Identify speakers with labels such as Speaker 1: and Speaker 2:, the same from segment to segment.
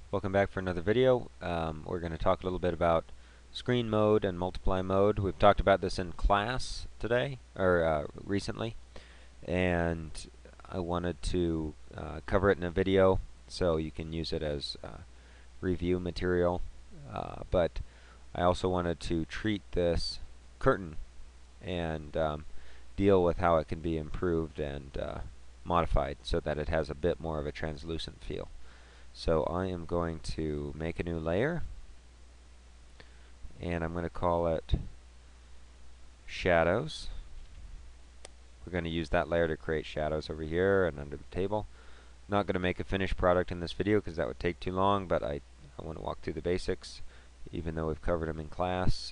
Speaker 1: Welcome back for another video. We're going to talk a little bit about screen mode and multiply mode. We've talked about this in class today, or recently, and I wanted to cover it in a video so you can use it as review material. But I also wanted to treat this curtain and deal with how it can be improved and modified so that it has a bit more of a translucent feel. So I am going to make a new layer, and I'm going to call it shadows. We're going to use that layer to create shadows over here and under the table. Not going to make a finished product in this video because that would take too long, but I want to walk through the basics. Even though we've covered them in class,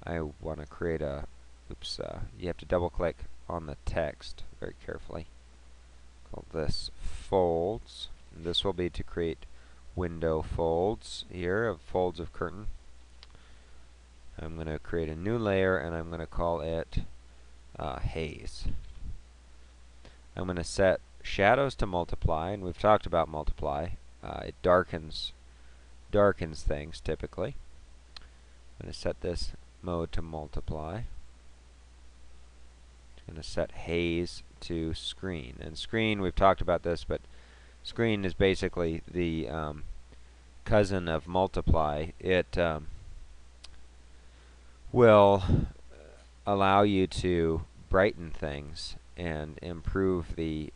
Speaker 1: I want to create a, you have to double click on the text very carefully. Call this folds. And this will be to create window folds here, of folds of curtain. I'm going to create a new layer and I'm going to call it haze. I'm going to set shadows to multiply, and we've talked about multiply. It darkens things typically. I'm going to set this mode to multiply. I'm going to set haze to screen. And screen, we've talked about this, but screen is basically the cousin of multiply. It will allow you to brighten things and improve the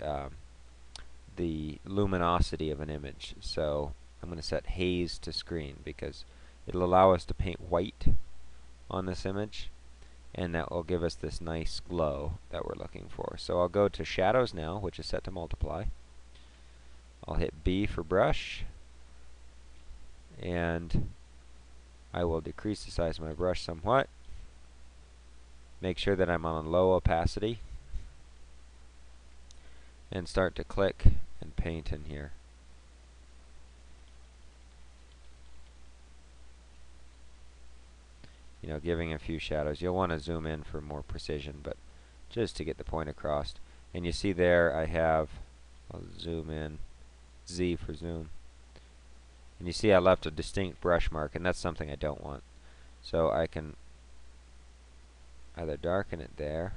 Speaker 1: luminosity of an image. So I'm going to set haze to screen because it'll allow us to paint white on this image, and that will give us this nice glow that we're looking for. So I'll go to shadows now, which is set to multiply. I'll hit B for brush, and I will decrease the size of my brush somewhat. Make sure that I'm on low opacity, and start to click and paint in here. You know, giving a few shadows. You'll want to zoom in for more precision, but just to get the point across. And you see there I have, I'll zoom in, Z for zoom. And you see I left a distinct brush mark, and that's something I don't want. So I can either darken it there,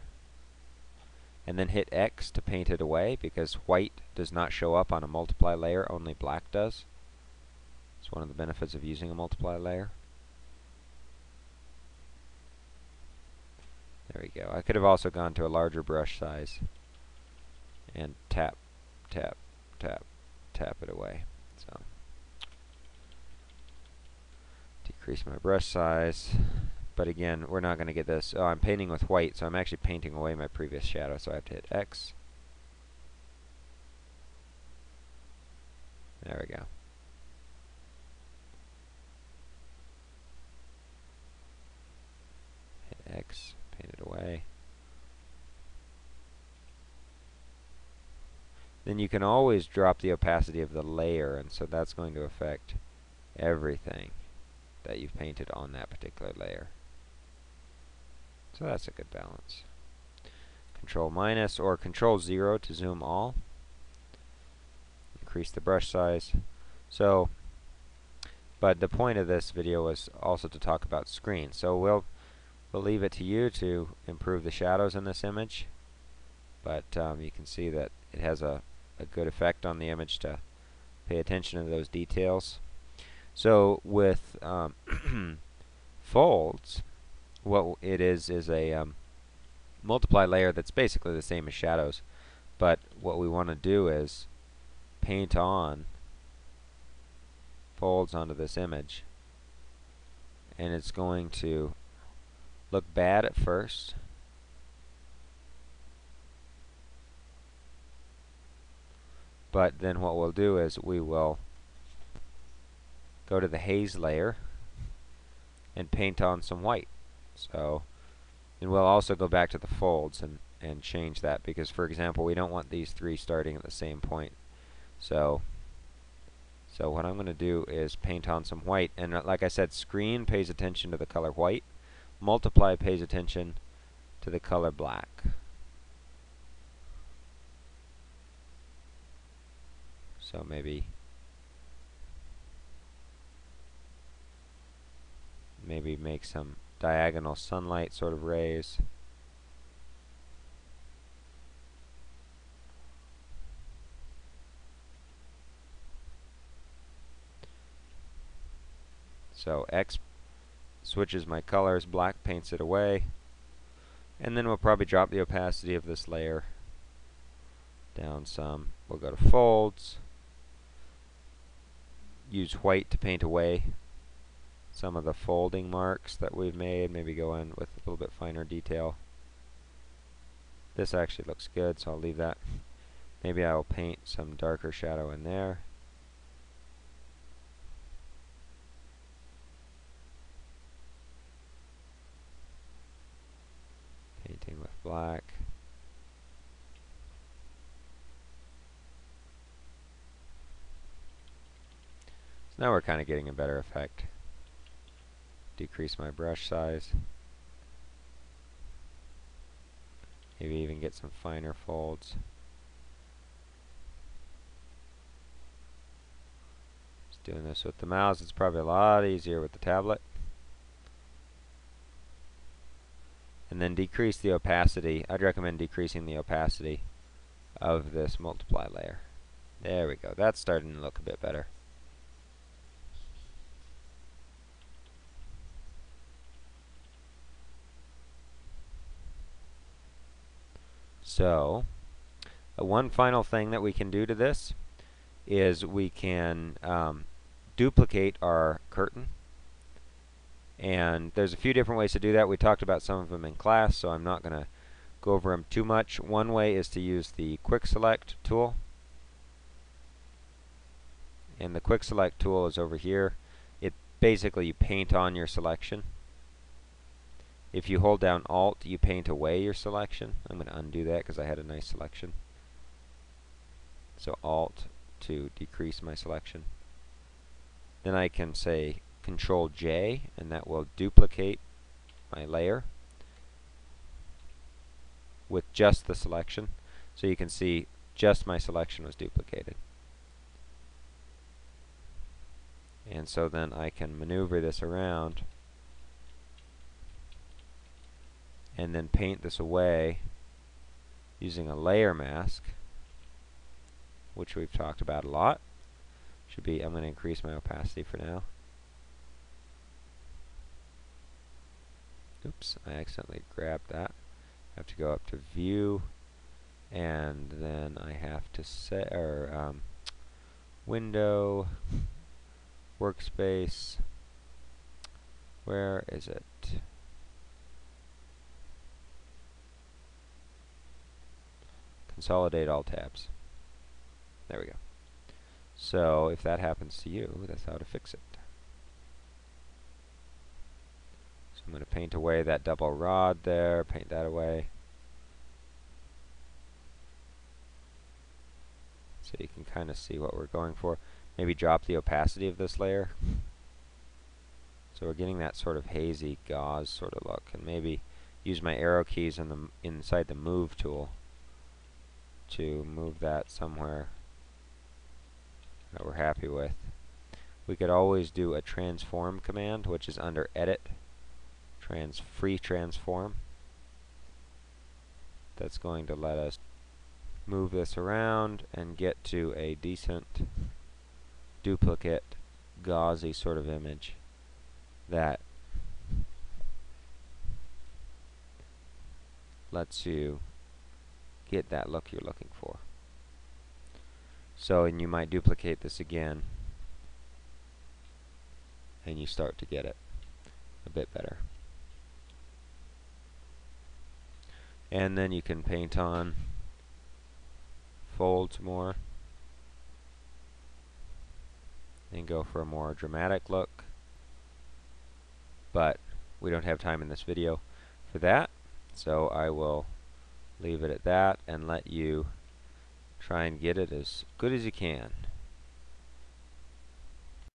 Speaker 1: and then hit X to paint it away, because white does not show up on a multiply layer, only black does. It's one of the benefits of using a multiply layer. There we go. I could have also gone to a larger brush size and tap, tap, tap, tap it away. So decrease my brush size. But again, we're not going to get this. Oh, I'm painting with white, so I'm actually painting away my previous shadow, so I have to hit X. There we go. Hit X, paint it away. Then you can always drop the opacity of the layer, and so that's going to affect everything that you've painted on that particular layer. So that's a good balance. Control minus or Control 0 to zoom all. Increase the brush size. So, but the point of this video was also to talk about screen. So we'll leave it to you to improve the shadows in this image. But you can see that it has a good effect on the image to pay attention to those details. So with folds, what it is a multiply layer that's basically the same as shadows, but what we want to do is paint on folds onto this image, and it's going to look bad at first, but then what we'll do is we will go to the haze layer and paint on some white. So, and we'll also go back to the folds and change that, because for example we don't want these three starting at the same point. So what I'm going to do is paint on some white, and like I said, screen pays attention to the color white, multiply pays attention to the color black. So maybe maybe make some diagonal sunlight sort of rays. So X switches my colors, black paints it away, and then we'll probably drop the opacity of this layer down some. We'll go to folds, use white to paint away some of the folding marks that we've made, maybe go in with a little bit finer detail. This actually looks good, so I'll leave that. Maybe I'll paint some darker shadow in there. Painting with black. So now we're kind of getting a better effect. Decrease my brush size. Maybe even get some finer folds. Just doing this with the mouse, it's probably a lot easier with the tablet. And then decrease the opacity. I'd recommend decreasing the opacity of this multiply layer. There we go. That's starting to look a bit better. So, one final thing that we can do to this is we can duplicate our curtain. And there's a few different ways to do that. We talked about some of them in class, so I'm not going to go over them too much. One way is to use the Quick Select tool. And the Quick Select tool is over here. It basically, you paint on your selection. If you hold down Alt, you paint away your selection. I'm going to undo that because I had a nice selection. So Alt to decrease my selection. Then I can say Control J, and that will duplicate my layer with just the selection. So you can see just my selection was duplicated. And so then I can maneuver this around and then paint this away using a layer mask, which we've talked about a lot. Should be, I'm going to increase my opacity for now. Oops, I accidentally grabbed that. I have to go up to View, and then I have to set, Window, Workspace. Where is it? Consolidate all tabs. There we go. So if that happens to you, that's how to fix it. So I'm going to paint away that double rod there, paint that away. So you can kind of see what we're going for. Maybe drop the opacity of this layer. So we're getting that sort of hazy gauze sort of look, and maybe use my arrow keys inside the Move tool to move that somewhere that we're happy with. We could always do a transform command, which is under Edit, Free Transform. That's going to let us move this around and get to a decent duplicate, gauzy sort of image that lets you get that look you're looking for. So, and you might duplicate this again, and you start to get it a bit better. And then you can paint on folds more and go for a more dramatic look. But we don't have time in this video for that, so I will leave it at that and let you try and get it as good as you can.